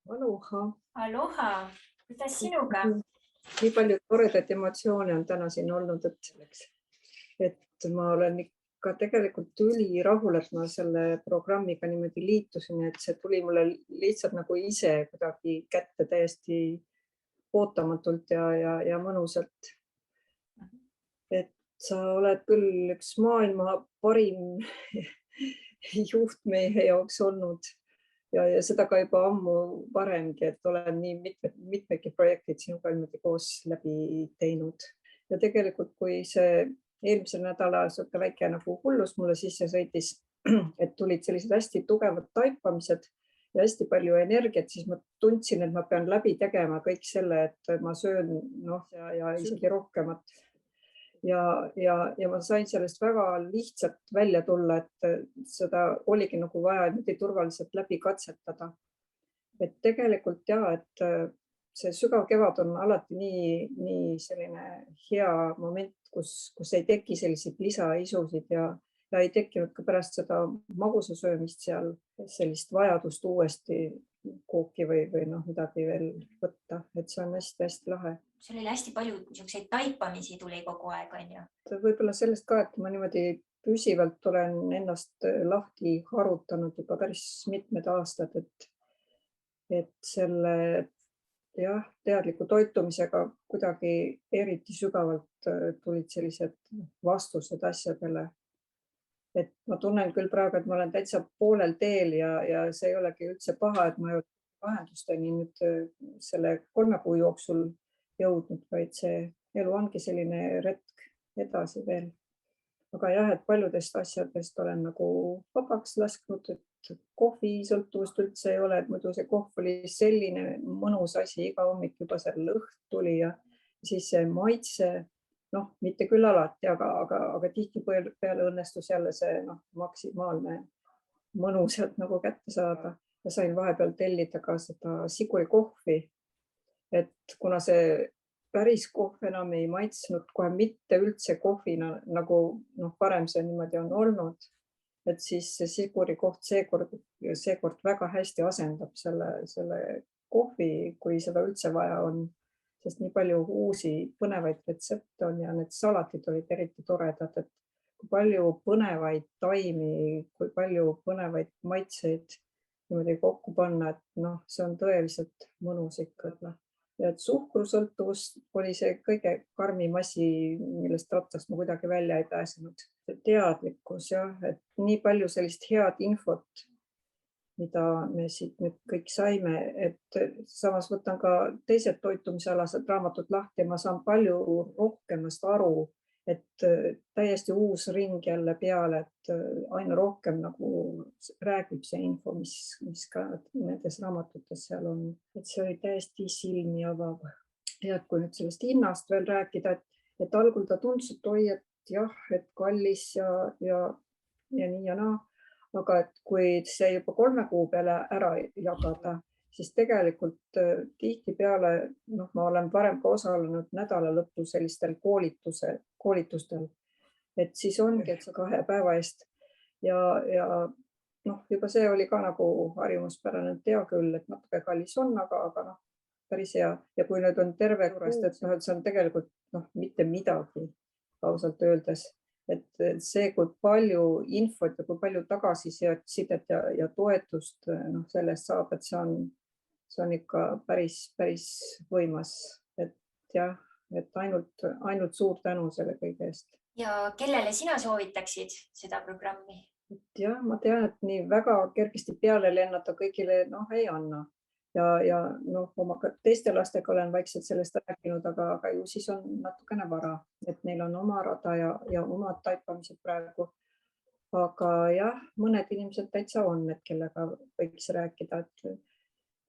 Aloha. Aloha, kuidas sinuga? Nii palju toredaid emotsioone on täna siin olnud, et ma olen ikka tegelikult ülirahul, et ma selle programmiga niimoodi liitusin, et see tuli mulle lihtsalt nagu ise kuidagi kätte täiesti ootamatult ja mõnusalt. Et sa oled küll üks maailma parim juht meie jaoks olnud ja seda ka juba ammu varemgi, et olen nii mitmedki projektid sinuga niimoodi koos läbi teinud. Ja tegelikult, kui see eelmisel nädalal sihuke väike nagu hullus mulle sisse sõitis, et tulid sellised hästi tugevad taipamised ja hästi palju energiat, siis ma tundsin, et ma pean läbi tegema kõik selle, et ma söön ja isegi rohkemat. Ja ma sain sellest väga lihtsalt välja tulla, et seda oligi nagu vaja niimoodi turvaliselt läbi katsetada. Et tegelikult ja, et see sügav kevad on alati nii selline hea moment, kus ei teki selliseid lisaisusid ja ei tekkinud ka pärast seda magusa söömist seal sellist vajadust uuesti kooki või midagi veel võtta, et see on hästi-hästi lahe. Sul oli hästi palju niisuguseid taipamisi tuli kogu aeg, on ju? Võib-olla sellest ka, et ma niimoodi püsivalt olen ennast lahti harutanud juba päris mitmed aastad, et selle teadliku toitumisega kuidagi eriti sügavalt tulid sellised vastused asjadele. Et ma tunnen küll praegu, et ma olen täitsa poolel teel ja see ei olegi üldse paha, et ma ei ole lahendusteni nüüd selle 3 kuu jooksul jõudnud, vaid see elu ongi selline retk edasi veel. Aga jah, et paljudest asjadest olen nagu vabaks lasknud, et kohvisõltuvust üldse ei ole, et muidu see kohv oli selline mõnus asi, iga hommik juba seal lõhn tuli ja siis see maitse, mitte küll alati, aga tihtipeale õnnestus jälle see maksimaalne mõnu sealt nagu kätte saada ja sain vahepeal tellida ka seda sigurikohvi. Et kuna see päris kohv enam ei maitsnud kohe mitte üldse kohvina, nagu varem see niimoodi on olnud, et siis see sigurikoht seekord väga hästi asendab selle kohvi, kui seda üldse vaja on, sest nii palju uusi põnevaid retsepte on ja need salatid olid eriti toredad, et kui palju põnevaid taimi, kui palju põnevaid maitseid niimoodi kokku panna, et see on tõeliselt mõnus ikkagi. Ja et suhkrusõltuvus oli see kõige karmim asi, millest rattast ma kuidagi välja ei pääsenud. Teadlikkus jah, et nii palju sellist head infot, mida me siit nüüd kõik saime, et samas võtan ka teised toitumisalased raamatud lahti ja ma saan palju rohkemast aru, et täiesti uus ring jälle peale, et aina rohkem nagu räägib see info, mis ka nendes raamatutes seal on. Et see oli täiesti silmi avav. Ja kui nüüd sellest hinnast veel rääkida, et algul ta tundus, et oi, et jah, et kallis ja nii ja naa. Aga et kui see juba 3 kuu peale ära jagada, siis tegelikult tihtipeale, ma olen varem ka osalenud nädalalõppu sellistel koolitustel, et siis ongi, et see 2 päeva eest ja juba see oli ka nagu harjumuspärane, et hea küll, et natuke kallis on, aga päris hea. Ja kui nüüd on terve juurest, et see on tegelikult mitte midagi ausalt öeldes. Et see, kui palju infot ja kui palju tagasisidet ja toetust sellest saab, et see on ikka päris võimas. Et jah, et ainult suur tänu selle kõige eest. Ja kellele sina soovitaksid seda programmi? Jah, ma tean, et nii väga kergesti peale lennata kõigile ei anna. Ja oma teiste lastega olen vaikselt sellest rääkinud, aga ju siis on natukene vara, et neil on oma rada ja omad taipamised praegu. Aga jah, mõned inimesed täitsa on, et kellega võiks rääkida,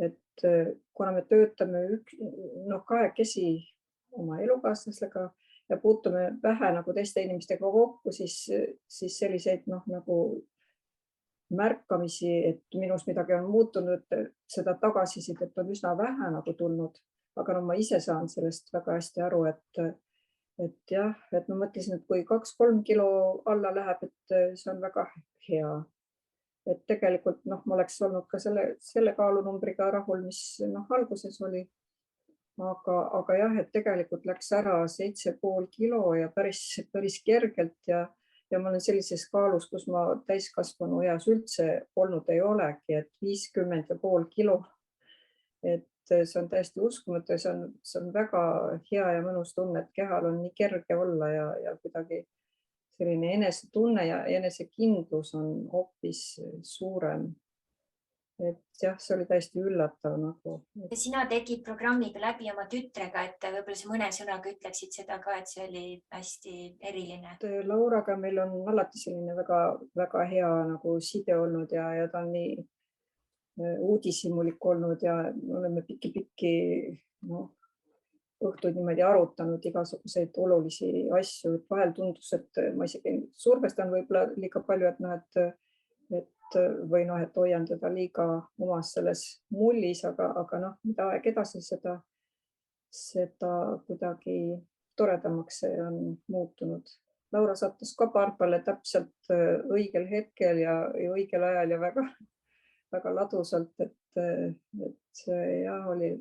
et kuna me töötame kahekesi oma elukaaslasega ja puutume vähe nagu teiste inimestega kokku, siis selliseid nagu märkamisi, et minus midagi on muutunud, seda tagasisidet on üsna vähe nagu tulnud, aga ma ise saan sellest väga hästi aru, et jah, et ma mõtlesin, et kui 2-3 kilo alla läheb, et see on väga hea. et tegelikult ma oleks olnud ka selle kaalunumbriga rahul, mis alguses oli. Aga jah, et tegelikult läks ära 7,5 kilo ja päris kergelt ja ma olen sellises kaalus, kus ma täiskasvanu eas üldse olnud ei olegi, et 50,5 kilo. Et see on täiesti uskumatu ja see on väga hea ja mõnus tunne, et kehal on nii kerge olla ja kuidagi selline enesetunne ja enesekindlus on hoopis suurem. Et jah, see oli täiesti üllatav nagu. Sina tegid programmiga läbi oma tütrega, et võib-olla sa mõne sõnaga ütleksid seda ka, et see oli hästi eriline. Lauraga meil on alati selline väga hea nagu side olnud ja ta on nii uudishimulik olnud ja me oleme pikki õhtuid niimoodi arutanud igasuguseid olulisi asju, et vahel tundus, et ma isegi survestan võib-olla liiga palju, et hoian teda liiga omas selles mullis, aga mida aeg edasi, seda kuidagi toredamaks see on muutunud. Laura sattus ka pardale täpselt õigel hetkel ja õigel ajal ja väga ladusalt, et see jah, oli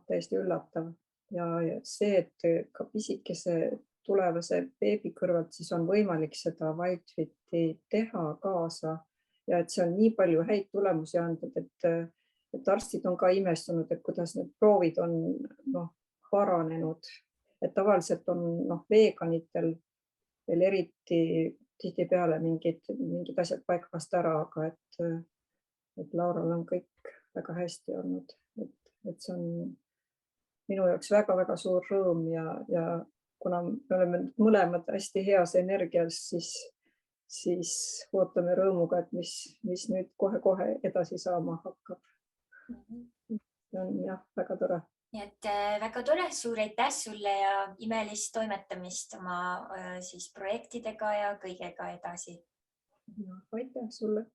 täiesti üllatav. Ja see, et ka pisikese tulevase beebi kõrvalt siis on võimalik seda Wildfiti teha kaasa ja et see on nii palju häid tulemusi andnud, et arstid on ka imestunud, et kuidas need proovid on paranenud. Et tavaliselt on veganitel veel eriti tihtipeale mingid asjad paikast ära, aga et Laural on kõik väga hästi olnud, et see on minu jaoks väga-väga suur rõõm ja kuna me oleme mõlemad hästi heas energias, siis ootame rõõmuga, et mis nüüd kohe-kohe edasi saama hakkab. See on jah, väga tore. Nii et väga tore, suur aitäh sulle ja imelist toimetamist oma projektidega ja kõigega edasi. Aitäh sulle.